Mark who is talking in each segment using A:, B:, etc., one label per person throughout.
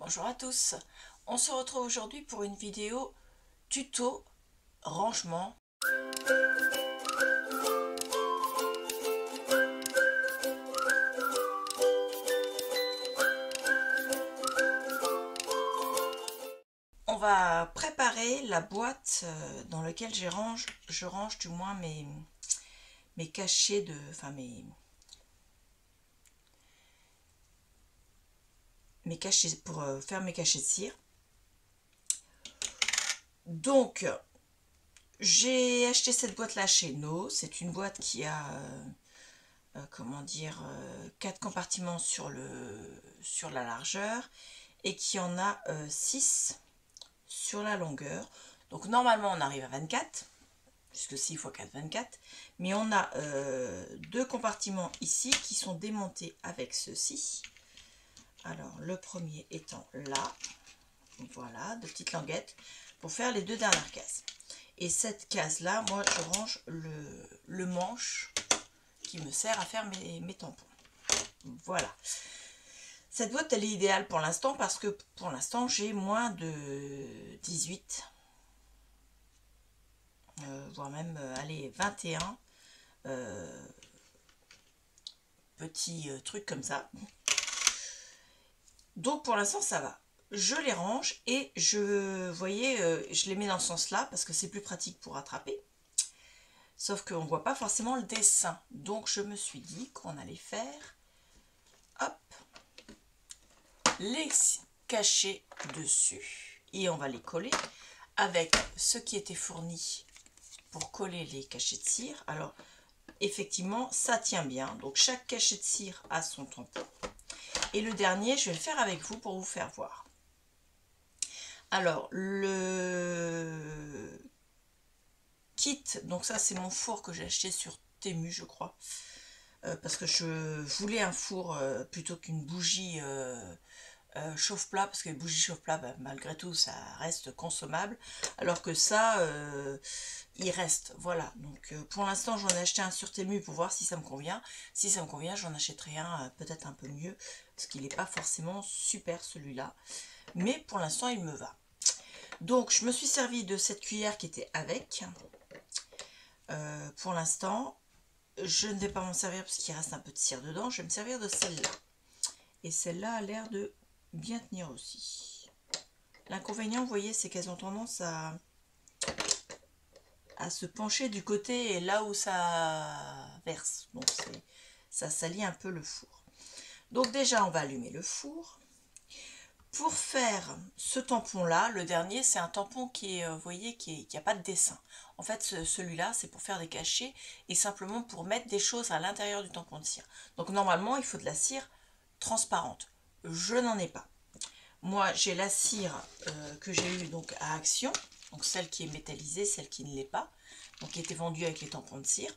A: Bonjour à tous, on se retrouve aujourd'hui pour une vidéo tuto rangement. On va préparer la boîte dans laquelle je range du moins mes cachets de... Enfin mes cachets pour faire mes cachets de cire. Donc j'ai acheté cette boîte là chez No. C'est une boîte qui a comment dire 4 compartiments sur la largeur et qui en a 6 sur la longueur. Donc normalement on arrive à 24 puisque 6 x 4 24, mais on a deux compartiments ici qui sont démontés avec ceci. Alors le premier étant là, voilà, de petites languettes pour faire les deux dernières cases. Et cette case là, moi je range le manche qui me sert à faire mes tampons. Voilà. Cette boîte elle est idéale pour l'instant parce que pour l'instant j'ai moins de 18, voire même allez 21 petits trucs comme ça. Donc pour l'instant ça va. Je les range et je les mets dans ce sens là parce que c'est plus pratique pour attraper. Sauf qu'on ne voit pas forcément le dessin. Donc je me suis dit qu'on allait faire hop, les cacher dessus. Et on va les coller avec ce qui était fourni pour coller les cachets de cire. Alors effectivement ça tient bien. Donc chaque cachet de cire a son tampon. Et le dernier je vais le faire avec vous pour vous faire voir. Alors le kit, donc ça c'est mon four que j'ai acheté sur Temu je crois. Parce que je voulais un four plutôt qu'une bougie chauffe-plat, parce que les bougies chauffe-plat, bah, malgré tout, ça reste consommable, alors que ça, il reste, voilà. Donc pour l'instant, j'en ai acheté un sur Temu pour voir si ça me convient. Si ça me convient, j'en achèterai un peut-être un peu mieux, parce qu'il n'est pas forcément super celui-là. Mais pour l'instant, il me va. Donc, je me suis servi de cette cuillère qui était avec. Pour l'instant, je ne vais pas m'en servir parce qu'il reste un peu de cire dedans. Je vais me servir de celle-là. Et celle-là a l'air de bien tenir aussi. L'inconvénient, vous voyez, c'est qu'elles ont tendance à se pencher du côté là où ça verse. Donc ça salit un peu le four. Donc déjà, on va allumer le four. Pour faire ce tampon-là, le dernier, c'est un tampon qui est, vous voyez, qui n'a pas de dessin. En fait, celui-là, c'est pour faire des cachets et simplement pour mettre des choses à l'intérieur du tampon de cire. Donc normalement, il faut de la cire transparente. Je n'en ai pas. Moi, j'ai la cire que j'ai eue donc à Action, donc celle qui est métallisée, celle qui ne l'est pas, donc qui était vendue avec les tampons de cire.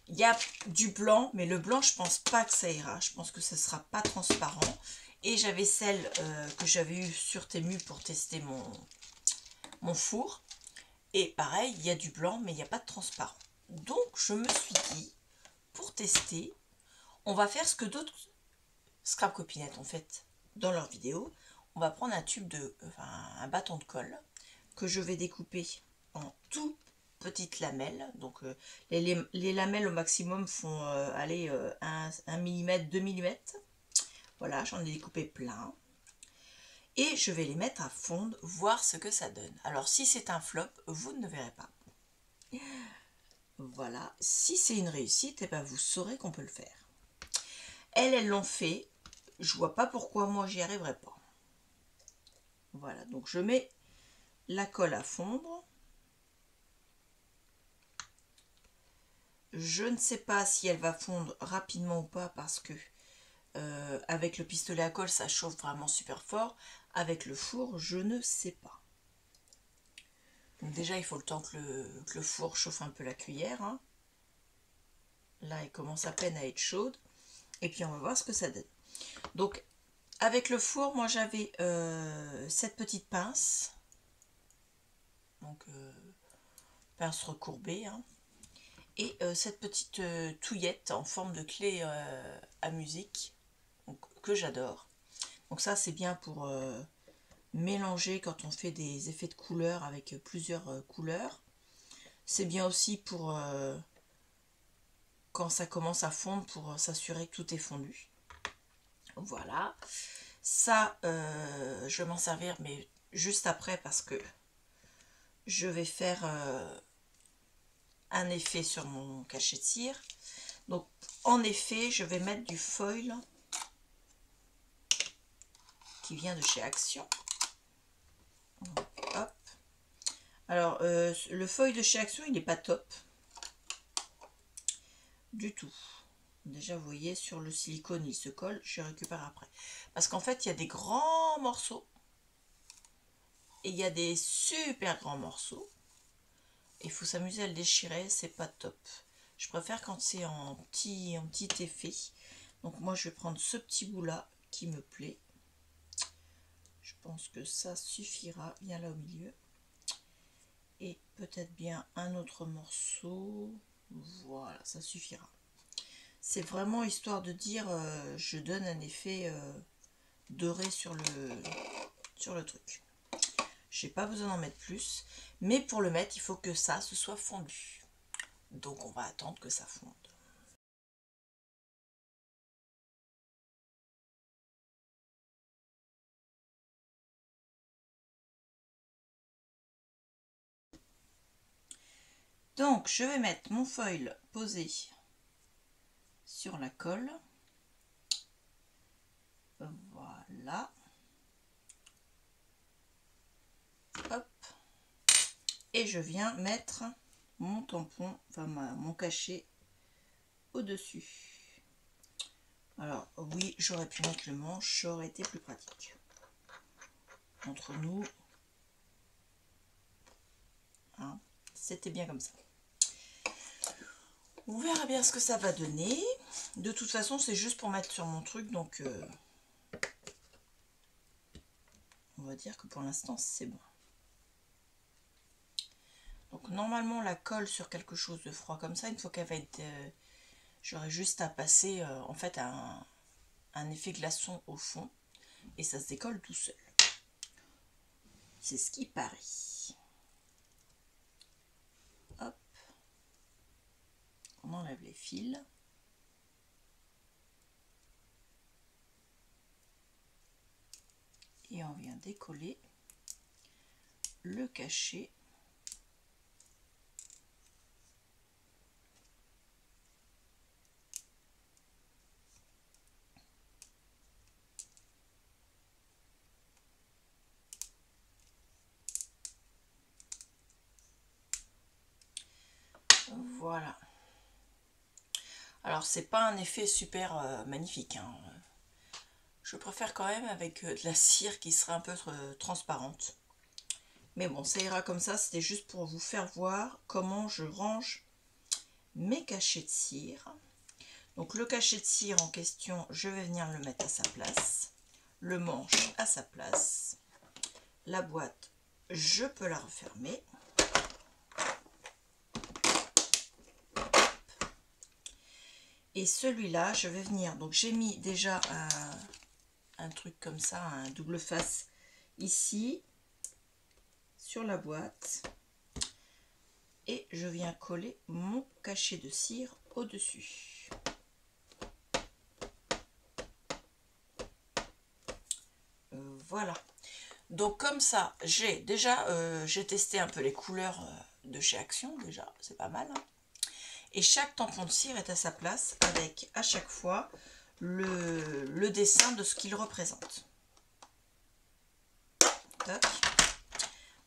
A: Il y a du blanc, mais le blanc, je pense pas que ça ira. Je pense que ce sera pas transparent. Et j'avais celle que j'avais eue sur Temu pour tester mon four. Et pareil, il y a du blanc, mais il n'y a pas de transparent. Donc, je me suis dit, pour tester, on va faire ce que d'autres scrap copinettes ont fait dans leurs vidéos. On va prendre un bâton de colle que je vais découper en tout petites lamelles. Donc les lamelles au maximum font aller 1 mm, 2 mm. Voilà, j'en ai découpé plein. Et je vais les mettre à fondre, voir ce que ça donne. Alors si c'est un flop, vous ne verrez pas. Voilà, si c'est une réussite, eh ben, vous saurez qu'on peut le faire. Elles l'ont fait. Je vois pas pourquoi moi j'y arriverai pas. Voilà, donc je mets la colle à fondre. Je ne sais pas si elle va fondre rapidement ou pas parce que avec le pistolet à colle ça chauffe vraiment super fort. Avec le four, je ne sais pas. Donc déjà il faut le temps que le four chauffe un peu la cuillère. Hein. Là elle commence à peine à être chaude. Et puis on va voir ce que ça donne. Donc avec le four, moi j'avais cette petite pince. Donc pince recourbée. Hein. Et cette petite touillette en forme de clé à musique donc, que j'adore. Donc ça c'est bien pour mélanger quand on fait des effets de couleurs avec plusieurs couleurs. C'est bien aussi pour quand ça commence à fondre, pour s'assurer que tout est fondu. Voilà. Ça, je vais m'en servir, mais juste après, parce que je vais faire un effet sur mon cachet de cire. Donc, en effet, je vais mettre du foil qui vient de chez Action. Hop. Alors, le foil de chez Action, il n'est pas top du tout. Déjà, vous voyez, sur le silicone, il se colle. Je récupère après. Parce qu'en fait, il y a des grands morceaux. Et il y a des super grands morceaux. Il faut s'amuser à le déchirer, c'est pas top. Je préfère quand c'est en petit effet. Donc moi, je vais prendre ce petit bout-là qui me plaît. Je pense que ça suffira, bien là au milieu. Et peut-être bien un autre morceau. Voilà, ça suffira. C'est vraiment histoire de dire, je donne un effet doré sur le truc. J'ai pas besoin d'en mettre plus, mais pour le mettre, il faut que ça se soit fondu. Donc on va attendre que ça fonde. Donc je vais mettre mon foil posé sur la colle. Voilà. Hop. Et je viens mettre mon tampon, enfin mon cachet au-dessus. Alors oui, j'aurais pu mettre le manche, ça aurait été plus pratique. Entre nous, hein, c'était bien comme ça. On verra bien ce que ça va donner. De toute façon, c'est juste pour mettre sur mon truc, donc on va dire que pour l'instant, c'est bon. Donc normalement, la colle sur quelque chose de froid comme ça, une fois qu'elle va être... j'aurai juste à passer en fait un effet glaçon au fond. Et ça se décolle tout seul. C'est ce qui paraît. Hop. On enlève les fils. Et on vient décoller le cachet. Voilà. Alors c'est pas un effet super magnifique, hein. Je préfère quand même avec de la cire qui serait un peu transparente. Mais bon, ça ira comme ça. C'était juste pour vous faire voir comment je range mes cachets de cire. Donc le cachet de cire en question, je vais venir le mettre à sa place. Le manche à sa place. La boîte, je peux la refermer. Et celui-là, je vais venir, donc j'ai mis déjà un truc comme ça, un double face ici, sur la boîte. Et je viens coller mon cachet de cire au-dessus. Voilà. Donc comme ça, j'ai déjà, j'ai testé un peu les couleurs de chez Action, déjà, c'est pas mal, hein. Et chaque tampon de cire est à sa place avec à chaque fois le dessin de ce qu'il représente. Tac.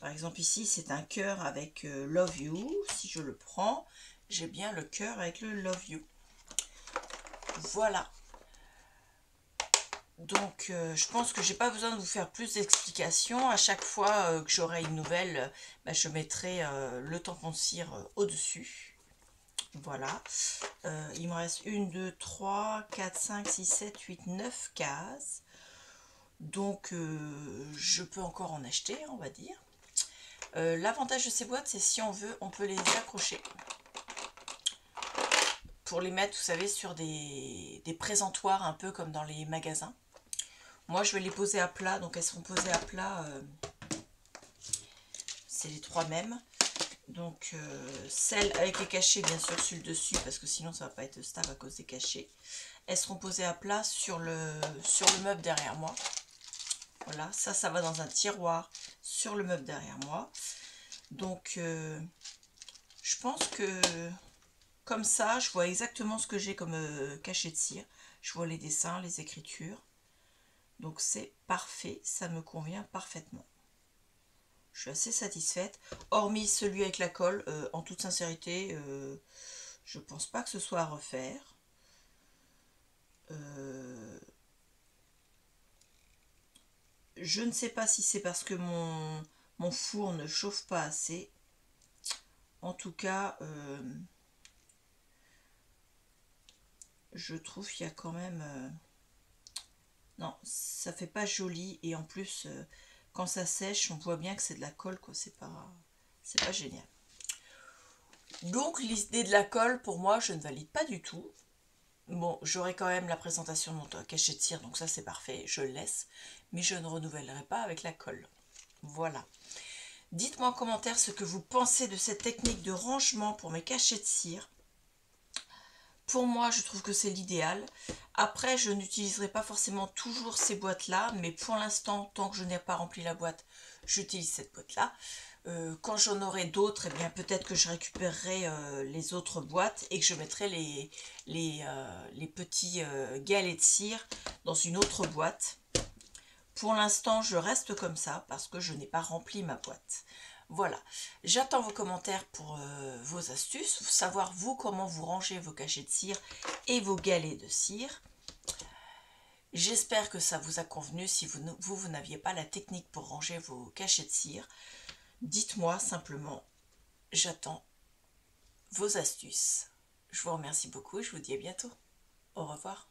A: Par exemple ici c'est un cœur avec Love You. Si je le prends, j'ai bien le cœur avec le Love You. Voilà. Donc je pense que j'ai pas besoin de vous faire plus d'explications. À chaque fois que j'aurai une nouvelle, je mettrai le tampon de cire au-dessus. Voilà, il me reste 1, 2, 3, 4, 5, 6, 7, 8, 9 cases. Donc je peux encore en acheter, on va dire. L'avantage de ces boîtes, c'est si on veut, on peut les accrocher. Pour les mettre, vous savez, sur des présentoirs, un peu comme dans les magasins. Moi, je vais les poser à plat, donc elles seront posées à plat. C'est les 3 mêmes. Donc, celle avec les cachets, bien sûr, sur le dessus, parce que sinon, ça va pas être stable à cause des cachets. Elles seront posées à plat sur le meuble derrière moi. Voilà, ça va dans un tiroir sur le meuble derrière moi. Donc, je pense que comme ça, je vois exactement ce que j'ai comme cachet de cire. Je vois les dessins, les écritures. Donc, c'est parfait, ça me convient parfaitement. Je suis assez satisfaite. Hormis celui avec la colle, en toute sincérité, je pense pas que ce soit à refaire. Je ne sais pas si c'est parce que mon four ne chauffe pas assez. En tout cas, je trouve qu'il y a quand même... non, ça fait pas joli. Et en plus, quand ça sèche, on voit bien que c'est de la colle, quoi. C'est pas génial. Donc, l'idée de la colle, pour moi, je ne valide pas du tout. Bon, j'aurai quand même la présentation de mon cachet de cire, donc ça c'est parfait, je le laisse. Mais je ne renouvellerai pas avec la colle. Voilà. Dites-moi en commentaire ce que vous pensez de cette technique de rangement pour mes cachets de cire. Pour moi, je trouve que c'est l'idéal. Après, je n'utiliserai pas forcément toujours ces boîtes-là, mais pour l'instant, tant que je n'ai pas rempli la boîte, j'utilise cette boîte-là. Quand j'en aurai d'autres, eh bien peut-être que je récupérerai les autres boîtes et que je mettrai les petits galets de cire dans une autre boîte. Pour l'instant, je reste comme ça parce que je n'ai pas rempli ma boîte. Voilà, j'attends vos commentaires pour vos astuces, savoir vous comment vous rangez vos cachets de cire et vos galets de cire. J'espère que ça vous a convenu. Si vous n'aviez pas la technique pour ranger vos cachets de cire, dites-moi simplement, j'attends vos astuces. Je vous remercie beaucoup et je vous dis à bientôt. Au revoir.